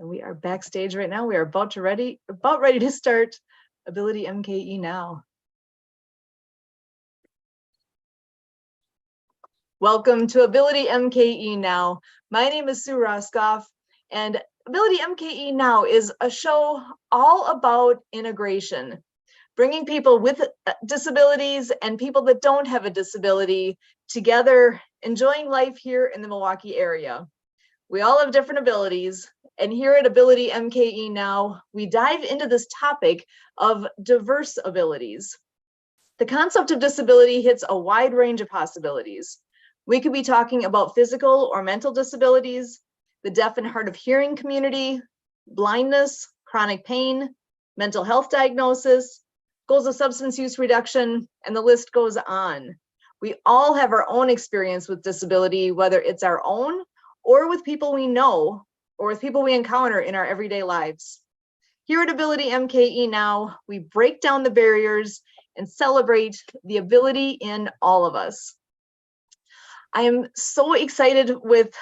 And we are backstage right now. We are about ready to start AbilityMKE Now. Welcome to AbilityMKE Now. My name is Sue Roskoff, and AbilityMKE Now is a show all about integration, bringing people with disabilities and people that don't have a disability together, enjoying life here in the Milwaukee area. We all have different abilities, and here at AbilityMKE Now, we dive into this topic of diverse abilities. The concept of disability hits a wide range of possibilities. We could be talking about physical or mental disabilities, the deaf and hard of hearing community, blindness, chronic pain, mental health diagnosis, goals of substance use reduction, and the list goes on. We all have our own experience with disability, whether it's our own or with people we know, or with people we encounter in our everyday lives. Here at AbilityMKE Now, we break down the barriers and celebrate the ability in all of us. I am so excited with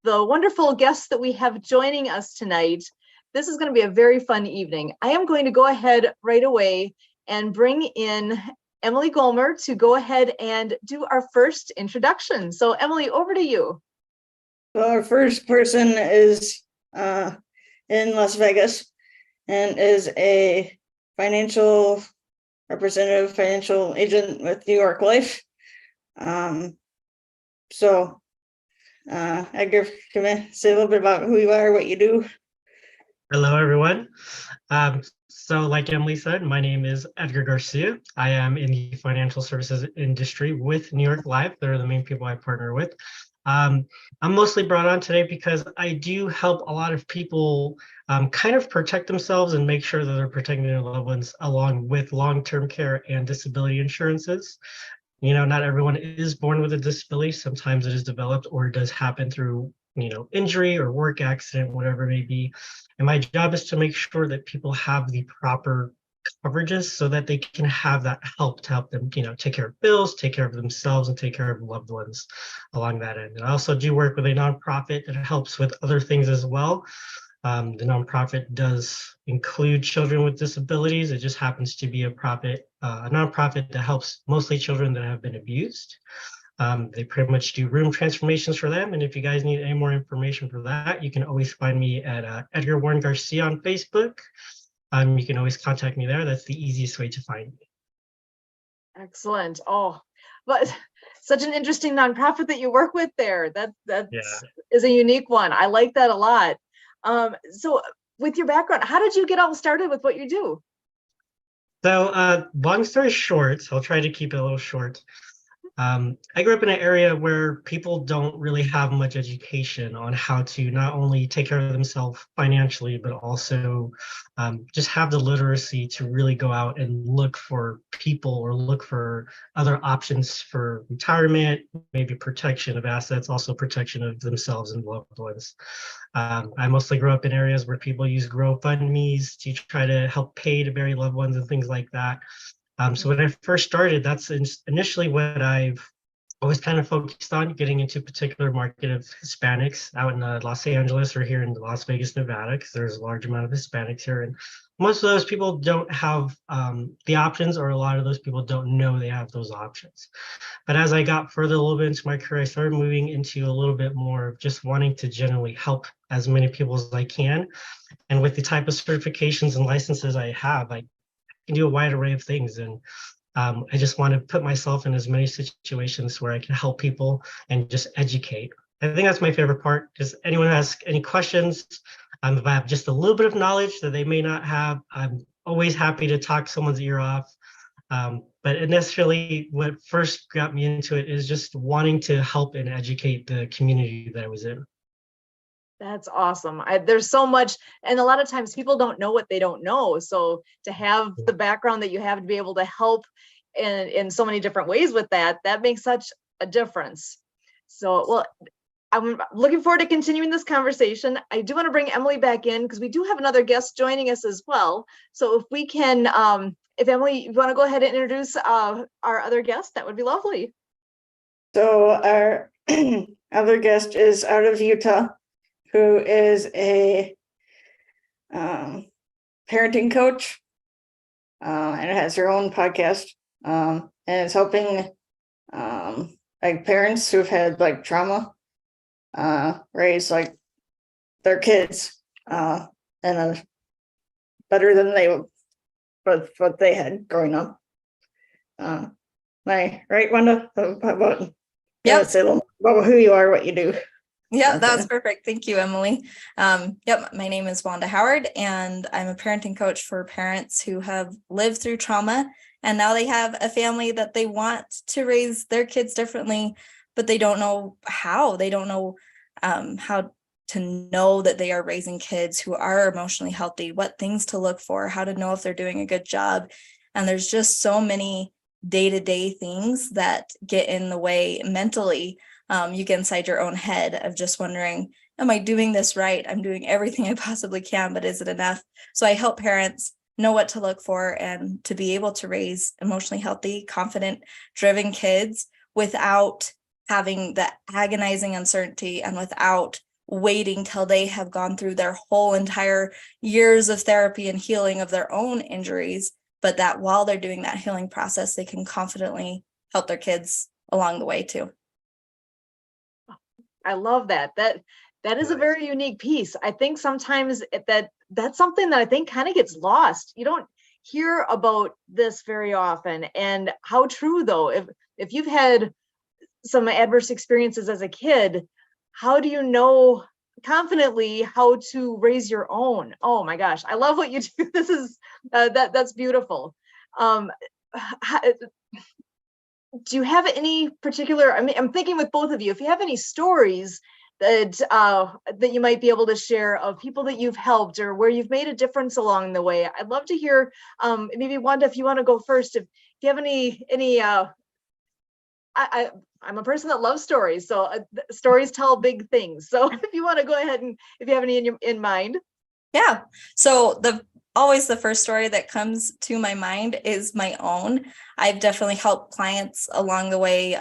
the wonderful guests that we have joining us tonight. This is going to be a very fun evening. I am going to go ahead right away and bring in Emily Gomer to go ahead and do our first introduction. So Emily, over to you. Well, our first person is in Las Vegas and is a financial representative, financial agent with New York Life. Edgar, can I say a little bit about who you are, what you do? Hello, everyone. So like Emily said, my name is Edgar Garcia. I am in the financial services industry with New York Life. They're the main people I partner with. I'm mostly brought on today because I do help a lot of people kind of protect themselves and make sure that they're protecting their loved ones along with long-term care and disability insurances. You know, not everyone is born with a disability. Sometimes it is developed or it does happen through, injury or work accident, whatever it may be. And my job is to make sure that people have the proper coverages so that they can have that help to help them, take care of bills, take care of themselves, and take care of loved ones along that end. And I also do work with a nonprofit that helps with other things as well. The nonprofit does include children with disabilities. It just happens to be a nonprofit that helps mostly children that have been abused. They pretty much do room transformations for them. And if you guys need any more information for that, you can always find me at Edgar Warren Garcia on Facebook. You can always contact me there. That's the easiest way to find me. Excellent. Oh, but such an interesting nonprofit that you work with there. That is a unique one. I like that a lot. So with your background, how did you get all started with what you do? So long story short, I'll try to keep it a little short. I grew up in an area where people don't really have much education on how to not only take care of themselves financially, but also just have the literacy to really go out and look for people or look for other options for retirement, maybe protection of assets, also protection of themselves and loved ones. I mostly grew up in areas where people use GoFundMes to try to help pay to bury loved ones and things like that. So when I first started, that's initially what I've always kind of focused on, getting into a particular market of Hispanics out in Los Angeles or here in Las Vegas, Nevada, because there's a large amount of Hispanics here. And most of those people don't have the options, or a lot of those people don't know they have those options. But as I got further a little bit into my career, I started moving into a little bit more of just wanting to generally help as many people as I can. And with the type of certifications and licenses I have, I can do a wide array of things. And I just want to put myself in as many situations where I can help people and just educate. I think that's my favorite part. Just anyone who has any questions, if I have just a little bit of knowledge that they may not have, I'm always happy to talk someone's ear off. But initially, what first got me into it is just wanting to help and educate the community that I was in. That's awesome. There's so much, and a lot of times people don't know what they don't know. So to have the background that you have to be able to help in so many different ways with that makes such a difference. So, well, I'm looking forward to continuing this conversation. I do want to bring Emily back in because we do have another guest joining us as well. So if we can, if Emily, you want to go ahead and introduce our other guest, that would be lovely. So our other guest is out of Utah, who is a parenting coach, and it has her own podcast, and it's helping like parents who've had like trauma raise like their kids and better than they what they had growing up. Am I right, Wanda? About Yep. say a little about who you are, what you do. Yeah, that Okay. was perfect. Thank you, Emily. Yep, my name is Wanda Howard, and I'm a parenting coach for parents who have lived through trauma, and now they have a family that they want to raise their kids differently, but they don't know how. They don't know how to know that they are raising kids who are emotionally healthy, what things to look for, how to know if they're doing a good job. And there's just so many day-to-day things that get in the way mentally. You get inside your own head of just wondering, am I doing this right? I'm doing everything I possibly can, but is it enough? So I help parents know what to look for and to be able to raise emotionally healthy, confident, driven kids without having the agonizing uncertainty and without waiting till they have gone through their whole entire years of therapy and healing of their own injuries, but that while they're doing that healing process, they can confidently help their kids along the way too. I love that. That is a very unique piece. I think sometimes that's something that I think kind of gets lost. You don't hear about this very often. And how true though, if you've had some adverse experiences as a kid, how do you know confidently how to raise your own? Oh my gosh, I love what you do. This is that's beautiful. Do you have any particular, I mean, I'm thinking with both of you, if you have any stories that that you might be able to share of people that you've helped or where you've made a difference along the way, I'd love to hear. Maybe Wanda, if you want to go first, if you have any I'm a person that loves stories, so stories tell big things. So if you want to go ahead and if you have any in mind. Yeah. So always the first story that comes to my mind is my own. I've definitely helped clients along the way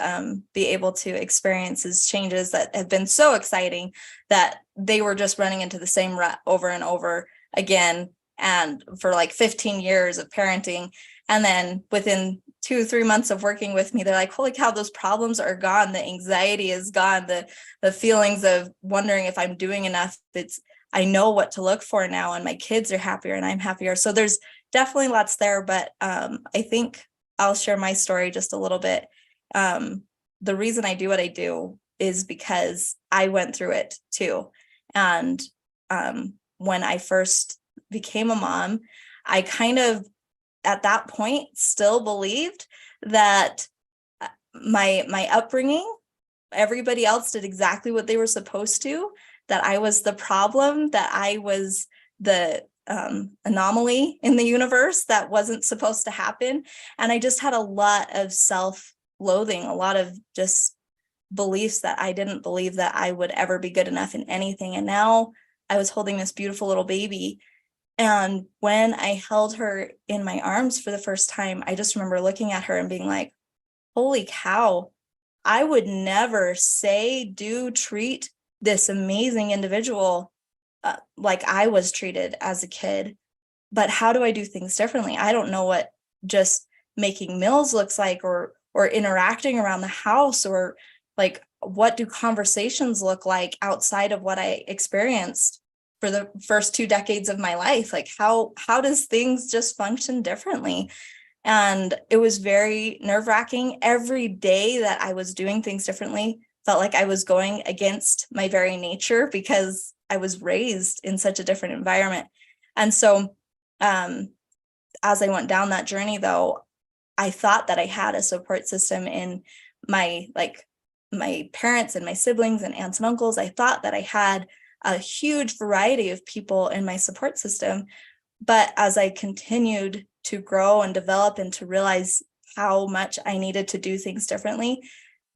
be able to experience these changes that have been so exciting that they were just running into the same rut over and over again. And for like 15 years of parenting. And then within 2-3 months of working with me, they're like, holy cow, those problems are gone. The anxiety is gone. The feelings of wondering if I'm doing enough. I know what to look for now, and my kids are happier and I'm happier. So there's definitely lots there, but I think I'll share my story just a little bit. The reason I do what I do is because I went through it too. And when I first became a mom, I kind of, at that point, still believed that my upbringing, everybody else did exactly what they were supposed to, that I was the problem, that I was the anomaly in the universe that wasn't supposed to happen. And I just had a lot of self-loathing, a lot of just beliefs that I didn't believe that I would ever be good enough in anything. And now I was holding this beautiful little baby. And when I held her in my arms for the first time, I just remember looking at her and being like, holy cow, I would never say, do, treat this amazing individual like I was treated as a kid. But how do I do things differently? I don't know what just making meals looks like, or interacting around the house, or like what do conversations look like outside of what I experienced for the first 2 decades of my life. Like how does things just function differently? And it was very nerve-wracking. Every day that I was doing things differently felt like I was going against my very nature because I was raised in such a different environment. And so as I went down that journey, though, I thought that I had a support system in my parents and my siblings and aunts and uncles. I thought that I had a huge variety of people in my support system. But as I continued to grow and develop and to realize how much I needed to do things differently,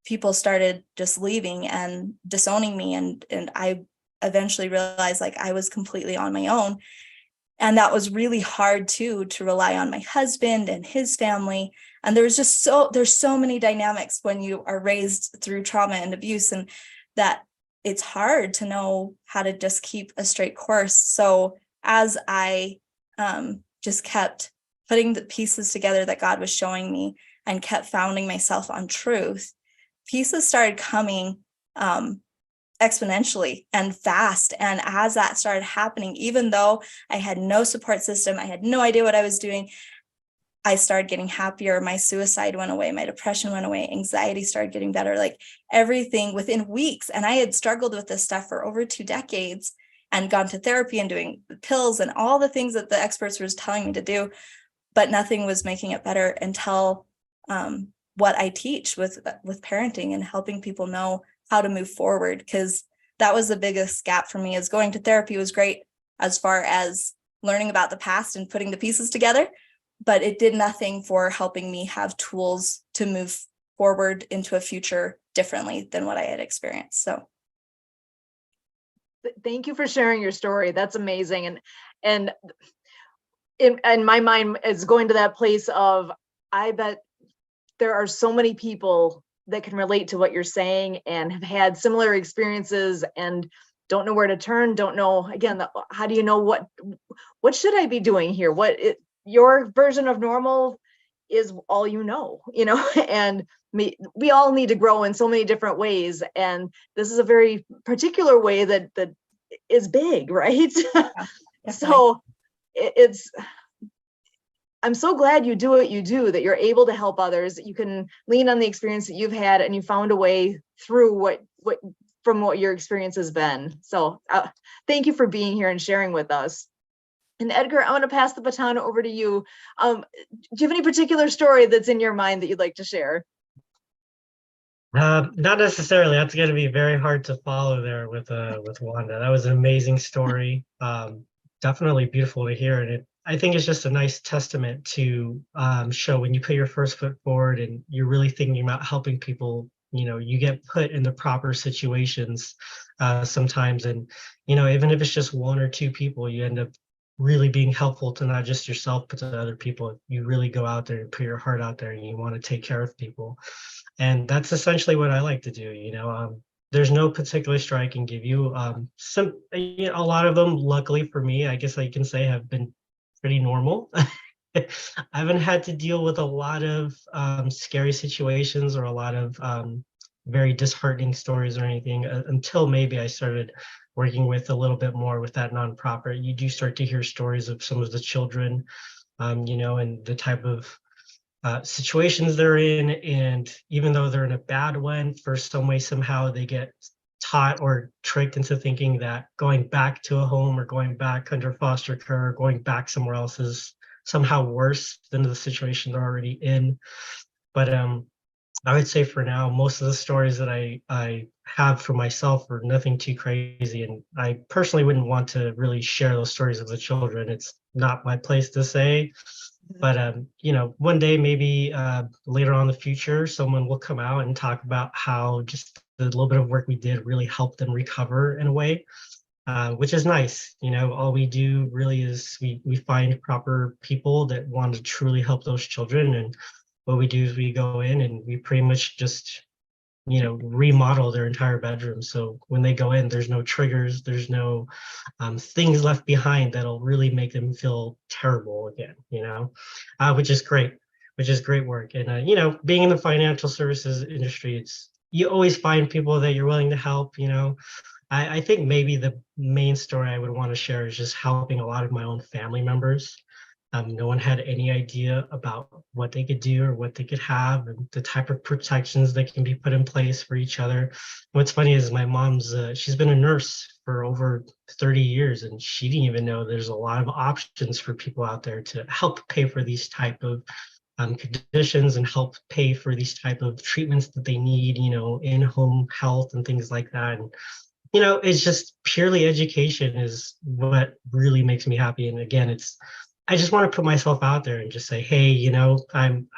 people started just leaving and disowning me. And I eventually realized like I was completely on my own. And that was really hard too, to rely on my husband and his family. And there's so many dynamics when you are raised through trauma and abuse, and that it's hard to know how to just keep a straight course. So as I just kept putting the pieces together that God was showing me and kept founding myself on truth, pieces started coming exponentially and fast. And as that started happening, even though I had no support system, I had no idea what I was doing, I started getting happier. My suicide went away. My depression went away. Anxiety started getting better, like everything within weeks. And I had struggled with this stuff for over 2 decades and gone to therapy and doing pills and all the things that the experts were telling me to do, but nothing was making it better until what I teach with parenting and helping people know how to move forward. Because that was the biggest gap for me. Is going to therapy was great as far as learning about the past and putting the pieces together, but it did nothing for helping me have tools to move forward into a future differently than what I had experienced. So thank you for sharing your story. That's amazing. And in my mind is going to that place of, I bet there are so many people that can relate to what you're saying and have had similar experiences and don't know where to turn, don't know, again, how do you know what should I be doing here? Your version of normal is all you know, and we all need to grow in so many different ways. And this is a very particular way that is big, right? Yeah, So I'm so glad you do what you do, that you're able to help others, that you can lean on the experience that you've had and you found a way through what your experience has been. So thank you for being here and sharing with us. And Edgar, I want to pass the baton over to you. Do you have any particular story that's in your mind that you'd like to share? Not necessarily. That's going to be very hard to follow there with Wanda. That was an amazing story. Definitely beautiful to hear, and I think it's just a nice testament to show when you put your first foot forward and you're really thinking about helping people. You get put in the proper situations sometimes, and even if it's just 1 or 2 people, you end up really being helpful to not just yourself but to other people. You really go out there and put your heart out there, and you want to take care of people. And that's essentially what I like to do. There's no particular story I can give you. A lot of them, luckily for me, I guess I can say, have been pretty normal. I haven't had to deal with a lot of scary situations or a lot of very disheartening stories or anything until maybe I started working with a little bit more with that nonprofit. You do start to hear stories of some of the children, and the type of situations they're in, and even though they're in a bad one, for some way somehow they get taught or tricked into thinking that going back to a home or going back under foster care or going back somewhere else is somehow worse than the situation they're already in. But I would say for now, most of the stories that I have for myself are nothing too crazy, and I personally wouldn't want to really share those stories with the children. It's not my place to say. But one day, maybe later on in the future, someone will come out and talk about how just the little bit of work we did really helped them recover in a way, which is nice. All we do really is we find proper people that want to truly help those children, and what we do is we go in and we pretty much just remodel their entire bedroom. So when they go in, there's no triggers, there's no things left behind that'll really make them feel terrible again, which is great work. And, being in the financial services industry, you always find people that you're willing to help. I think maybe the main story I would want to share is just helping a lot of my own family members. No one had any idea about what they could do or what they could have and the type of protections that can be put in place for each other. What's funny is my mom's, she's been a nurse for over 30 years, and she didn't even know there's a lot of options for people out there to help pay for these type of conditions and help pay for these type of treatments that they need, in-home health and things like that. And it's just purely education is what really makes me happy. And again, I just want to put myself out there and just say, hey, I'm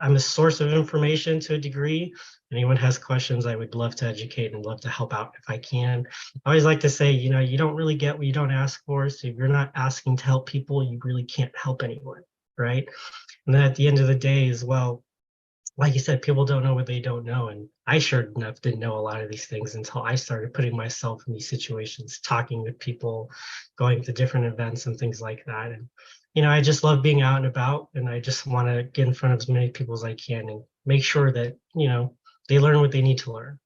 a source of information to a degree. Anyone has questions, I would love to educate and love to help out if I can. I always like to say, you don't really get what you don't ask for. So if you're not asking to help people, you really can't help anyone, right? And then at the end of the day as well, like you said, people don't know what they don't know. And I sure enough didn't know a lot of these things until I started putting myself in these situations, talking with people, going to different events and things like that. And, I just love being out and about, and I just want to get in front of as many people as I can and make sure that, they learn what they need to learn.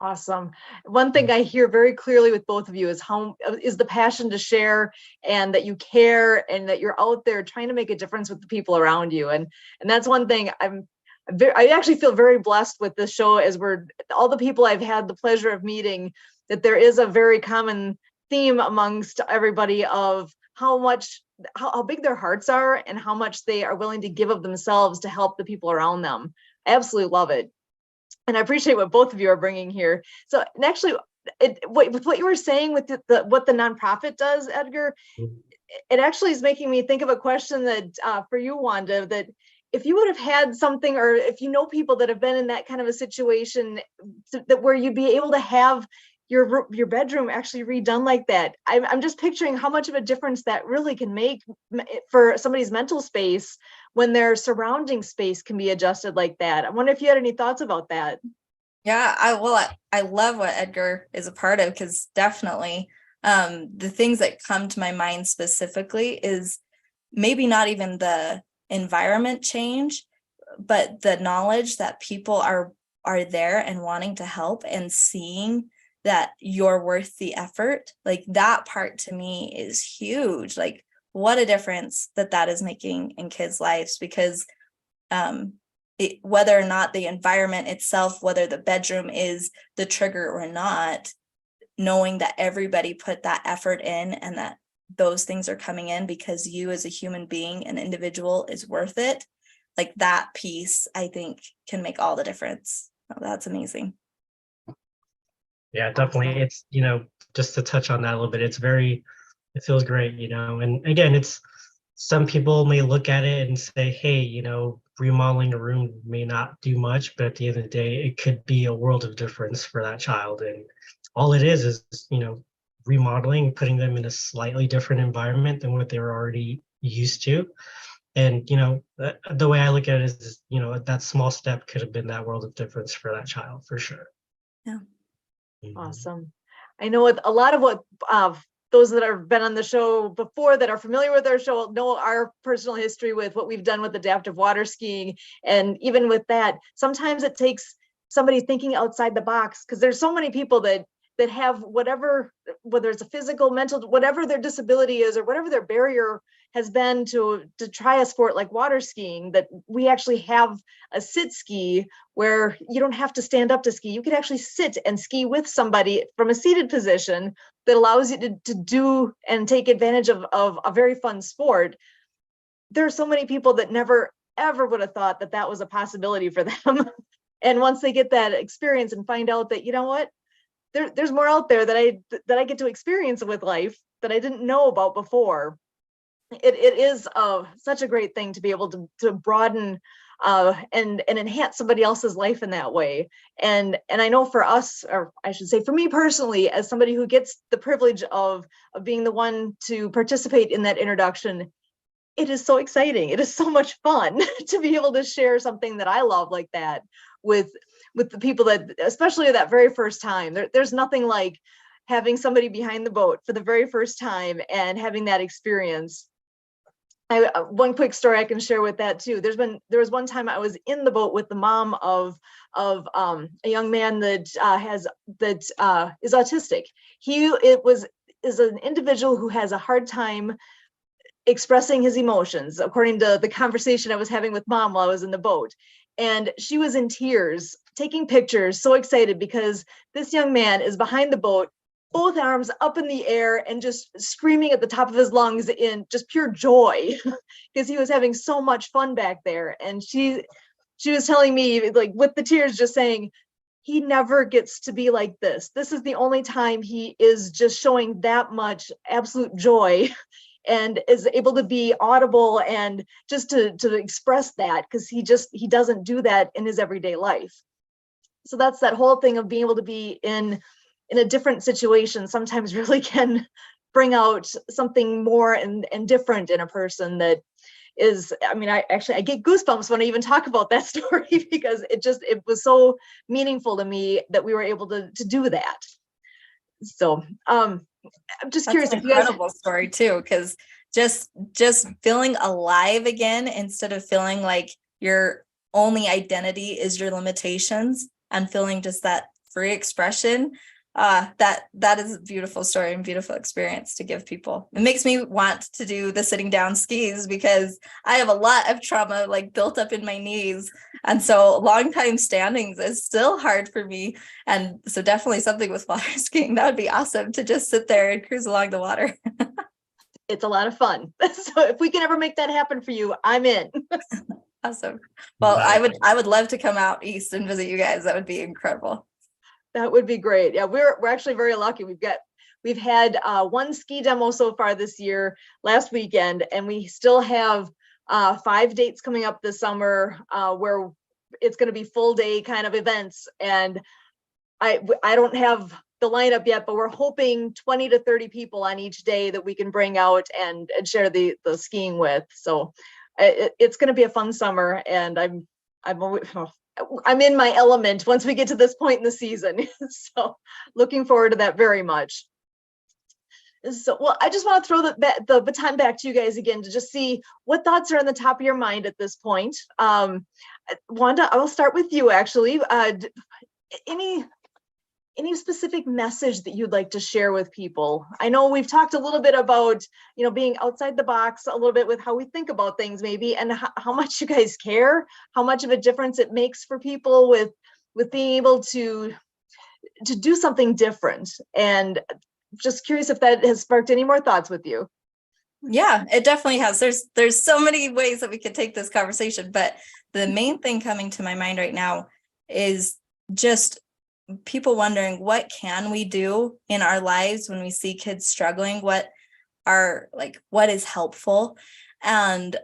Awesome. One thing I hear very clearly with both of you is the passion to share, and that you care, and that you're out there trying to make a difference with the people around you. And that's one thing I actually feel very blessed with this show, as all the people I've had the pleasure of meeting, that there is a very common theme amongst everybody of how big their hearts are and how much they are willing to give of themselves to help the people around them. I absolutely love it. And I appreciate what both of you are bringing here. So, and actually, with what you were saying with what the nonprofit does, Edgar, it actually is making me think of a question that for you, Wanda, that if you would have had something, or if you know people that have been in that kind of a situation, that where you'd be able to have your bedroom actually redone like that. I'm just picturing how much of a difference that really can make for somebody's mental space when their surrounding space can be adjusted like that. I wonder if you had any thoughts about that. Yeah, I love what Edgar is a part of, because definitely the things that come to my mind specifically is maybe not even the environment change, but the knowledge that people are there and wanting to help, and seeing that you're worth the effort. Like, that part to me is huge. Like, what a difference that is making in kids' lives, because whether or not the environment itself, whether the bedroom is the trigger or not, knowing that everybody put that effort in, and that those things are coming in because you as a human being, an individual, is worth it. Like, that piece, I think, can make all the difference. Oh, that's amazing. Yeah, definitely. It's, just to touch on that a little bit, it feels great, and again, some people may look at it and say, hey, remodeling a room may not do much, but at the end of the day, it could be a world of difference for that child. And all it is, remodeling, putting them in a slightly different environment than what they were already used to. And, the way I look at it is, that small step could have been that world of difference for that child, for sure. Yeah. Awesome. I know a lot of what those that have been on the show before, that are familiar with our show, know our personal history with what we've done with adaptive water skiing. And even with that, sometimes it takes somebody thinking outside the box, because there's so many people that have whatever, whether it's a physical, mental, whatever their disability is, or whatever their barrier has been to try a sport like water skiing, that we actually have a sit ski where you don't have to stand up to ski. You can actually sit and ski with somebody from a seated position that allows you to do and take advantage of a very fun sport. There are so many people that never, ever would have thought that was a possibility for them. And once they get that experience and find out that, you know what, there's more out there that I get to experience with life that I didn't know about before. It is such a great thing to be able to broaden and enhance somebody else's life in that way. And I know for us, or I should say for me personally, as somebody who gets the privilege of being the one to participate in that introduction, it is so exciting. It is so much fun to be able to share something that I love like that with the people that, especially that very first time. There's nothing like having somebody behind the boat for the very first time and having that experience. One quick story I can share with that too. There was one time I was in the boat with the mom of a young man that is autistic. Is an individual who has a hard time expressing his emotions, according to the conversation I was having with mom while I was in the boat. And she was in tears, taking pictures, so excited because this young man is behind the boat, both arms up in the air and just screaming at the top of his lungs in just pure joy because he was having so much fun back there. And she was telling me, like, with the tears, just saying, he never gets to be like this. This is the only time he is just showing that much absolute joy and is able to be audible and just to express that, because he doesn't do that in his everyday life. So that's that whole thing of being able to be in a different situation sometimes really can bring out something more and different in a person that is, I mean, I get goosebumps when I even talk about that story because it was so meaningful to me that we were able to do that. So I'm just That's curious an if you guys, incredible story too, because just feeling alive again instead of feeling like your only identity is your limitations and feeling just that free expression. That is a beautiful story and beautiful experience to give people. It makes me want to do the sitting down skis because I have a lot of trauma like built up in my knees. And so long time standings is still hard for me. And so definitely something with water skiing, that would be awesome to just sit there and cruise along the water. it's a lot of fun. So if we can ever make that happen for you, I'm in. Awesome. Well, I Nice. would love to come out east and visit you guys. That would be incredible. That would be great. Yeah, we're actually very lucky. We've had one ski demo so far this year, last weekend, and we still have 5 dates coming up this summer where it's going to be full day kind of events. And I don't have the lineup yet, but we're hoping 20 to 30 people on each day that we can bring out and share the skiing with. So it's going to be a fun summer, and I'm in my element once we get to this point in the season. So looking forward to that very much. So, well, I just want to throw the baton back to you guys again to just see what thoughts are on the top of your mind at this point. Wanda, I will start with you actually. Any specific message that you'd like to share with people? I know we've talked a little bit about, being outside the box a little bit with how we think about things maybe, and how much you guys care, how much of a difference it makes for people with being able to do something different. And just curious if that has sparked any more thoughts with you. Yeah, it definitely has. There's so many ways that we could take this conversation, but the main thing coming to my mind right now is just people wondering, what can we do in our lives when we see kids struggling? What is helpful? And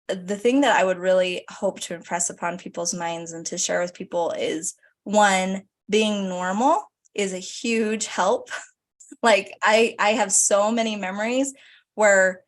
the thing that I would really hope to impress upon people's minds and to share with people is, one, being normal is a huge help. Like I have so many memories where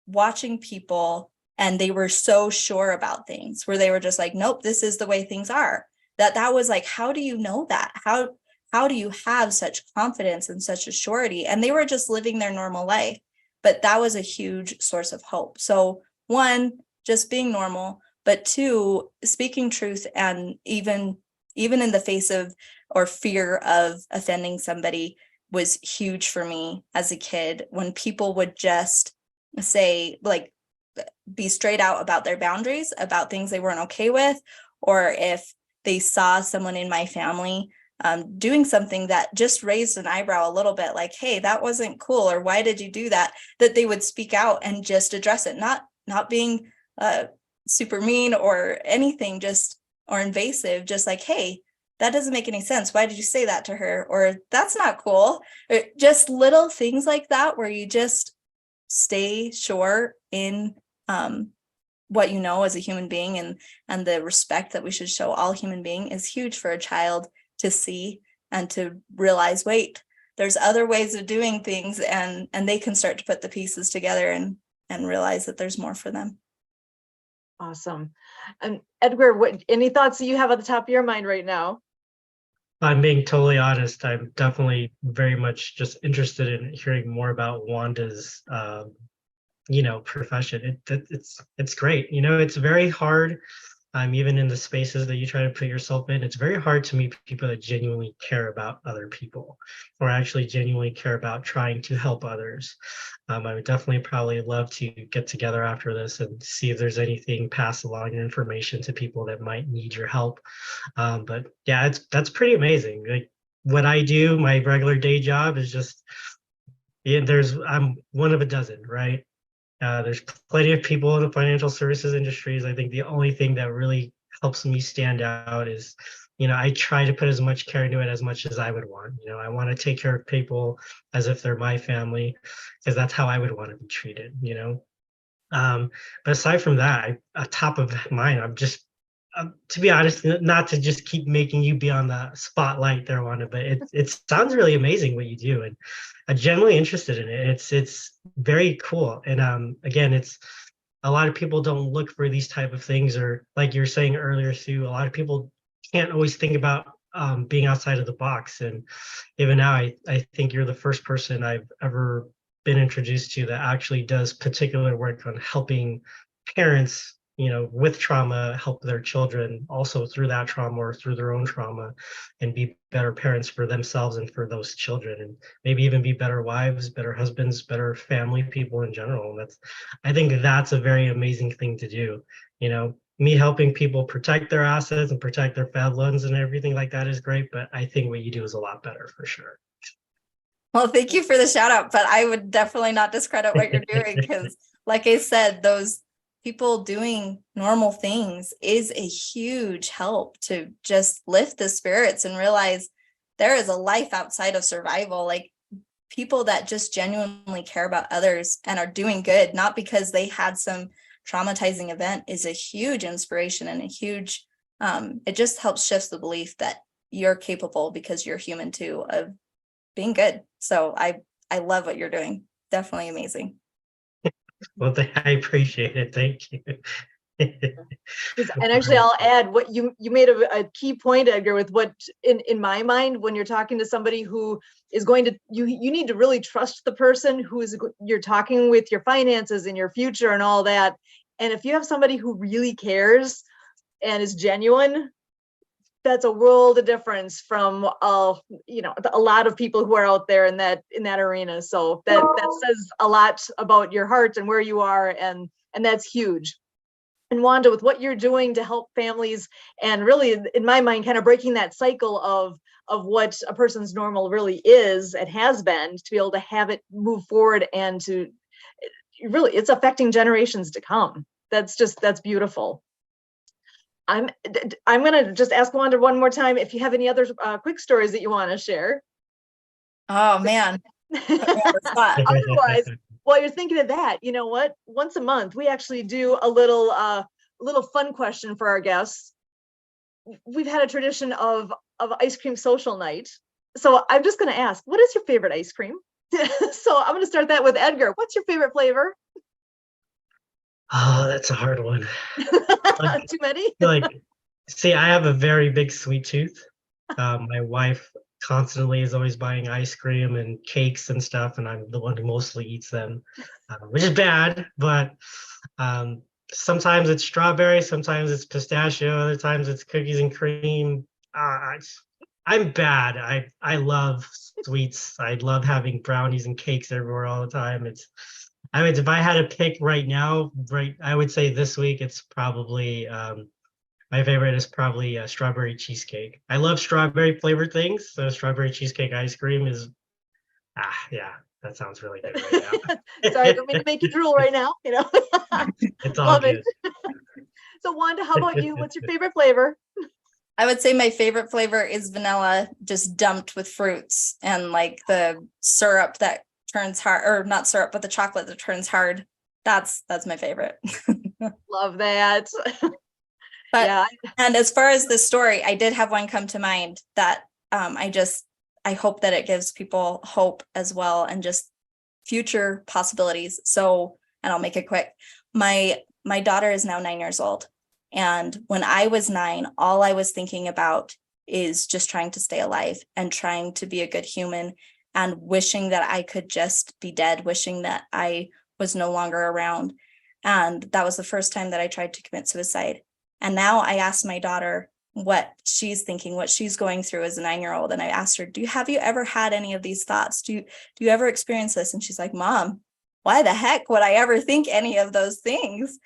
watching people and they were so sure about things, where they were just like, nope, this is the way things are. That was like, how do you know that? How do you have such confidence and such a surety? And they were just living their normal life. But that was a huge source of hope. So one, just being normal, but two, speaking truth, and even in the face of or fear of offending somebody was huge for me as a kid, when people would just say, like, be straight out about their boundaries, about things they weren't okay with, or if they saw someone in my family doing something that just raised an eyebrow a little bit, like, hey, that wasn't cool, or why did you do that, that they would speak out and just address it, not being super mean or anything, or invasive, just like, hey, that doesn't make any sense. Why did you say that to her? Or that's not cool. Or just little things like that, where you just stay sure in what you know as a human being, and the respect that we should show all human being is huge for a child to see and to realize, wait, there's other ways of doing things, and they can start to put the pieces together and realize that there's more for them. Awesome. And Edgar, any thoughts that you have at the top of your mind right now? I'm being totally honest. I'm definitely very much just interested in hearing more about Wanda's, profession. It's great. It's very hard. Even in the spaces that you try to put yourself in, it's very hard to meet people that genuinely care about other people, or actually genuinely care about trying to help others. I would definitely probably love to get together after this and see if there's anything, pass along your information to people that might need your help. But yeah, that's pretty amazing. Like what I do, my regular day job is just, I'm one of a dozen, right? There's plenty of people in the financial services industries. I think the only thing that really helps me stand out is, I try to put as much care into it as much as I would want. I want to take care of people as if they're my family, because that's how I would want to be treated, But aside from that, top of mind, I'm just, to be honest, not to just keep making you be on the spotlight there, Wanda, but it sounds really amazing what you do, and I'm genuinely interested in it. It's very cool, and again, a lot of people don't look for these type of things, or like you're saying earlier, Sue, a lot of people can't always think about being outside of the box. And even now, I think you're the first person I've ever been introduced to that actually does particular work on helping parents, with trauma, help their children also through that trauma or through their own trauma, and be better parents for themselves and for those children, and maybe even be better wives, better husbands, better family people in general. And I think that's a very amazing thing to do. Me helping people protect their assets and protect their fed loans and everything like that is great, but I think what you do is a lot better for sure. Well, thank you for the shout out, but I would definitely not discredit what you're doing, because like I said, those people doing normal things is a huge help to just lift the spirits and realize there is a life outside of survival. Like, people that just genuinely care about others and are doing good, not because they had some traumatizing event, is a huge inspiration and a huge, it just helps shift the belief that you're capable, because you're human too, of being good. So I love what you're doing. Definitely amazing. Well, I appreciate it. Thank you. And actually, I'll add what you made a key point, Edgar, with what in my mind, when you're talking to somebody who is going to, you need to really trust the person who is you're talking with, your finances and your future and all that. And if you have somebody who really cares and is genuine, that's a world of difference from a lot of people who are out there in that arena. So that says a lot about your heart and where you are, and that's huge. And Wanda, with what you're doing to help families, and really, in my mind, kind of breaking that cycle of what a person's normal really is and has been, to be able to have it move forward, and to really, it's affecting generations to come. That's beautiful. I'm going to just ask Wanda one more time if you have any other quick stories that you want to share. Oh man. Otherwise, while you're thinking of that, you know what? Once a month, we actually do a little fun question for our guests. We've had a tradition of ice cream social night. So I'm just going to ask, what is your favorite ice cream? So I'm going to start that with Edgar. What's your favorite flavor? Oh, that's a hard one. Too many? See, I have a very big sweet tooth. My wife constantly is always buying ice cream and cakes and stuff, and I'm the one who mostly eats them, which is bad. But sometimes it's strawberry, sometimes it's pistachio, other times it's cookies and cream. I'm bad. I love sweets. I love having brownies and cakes everywhere all the time. If I had to pick right now, I would say this week it's probably my favorite is probably strawberry cheesecake. I love strawberry flavored things, so strawberry cheesecake ice cream is yeah, that sounds really good right now. Sorry, I don't mean to make you drool right now. It's all good. So Wanda, how about you? What's your favorite flavor? I would say my favorite flavor is vanilla, just dumped with fruits and like the syrup that turns hard, or not syrup, but the chocolate that turns hard. That's my favorite. Love that. But yeah. And as far as this story, I did have one come to mind that I hope that it gives people hope as well, and just future possibilities. So, and I'll make it quick. My daughter is now 9 years old. And when I was 9, all I was thinking about is just trying to stay alive and trying to be a good human, and wishing that I could just be dead, wishing that I was no longer around. And that was the first time that I tried to commit suicide. And now I asked my daughter what she's thinking, what she's going through as a 9-year-old. And I asked her, have you ever had any of these thoughts? Do you ever experience this? And she's like, Mom, why the heck would I ever think any of those things?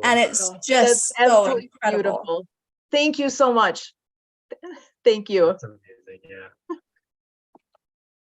And it's just so incredible. Beautiful. Thank you so much. Thank you. That's amazing. Yeah.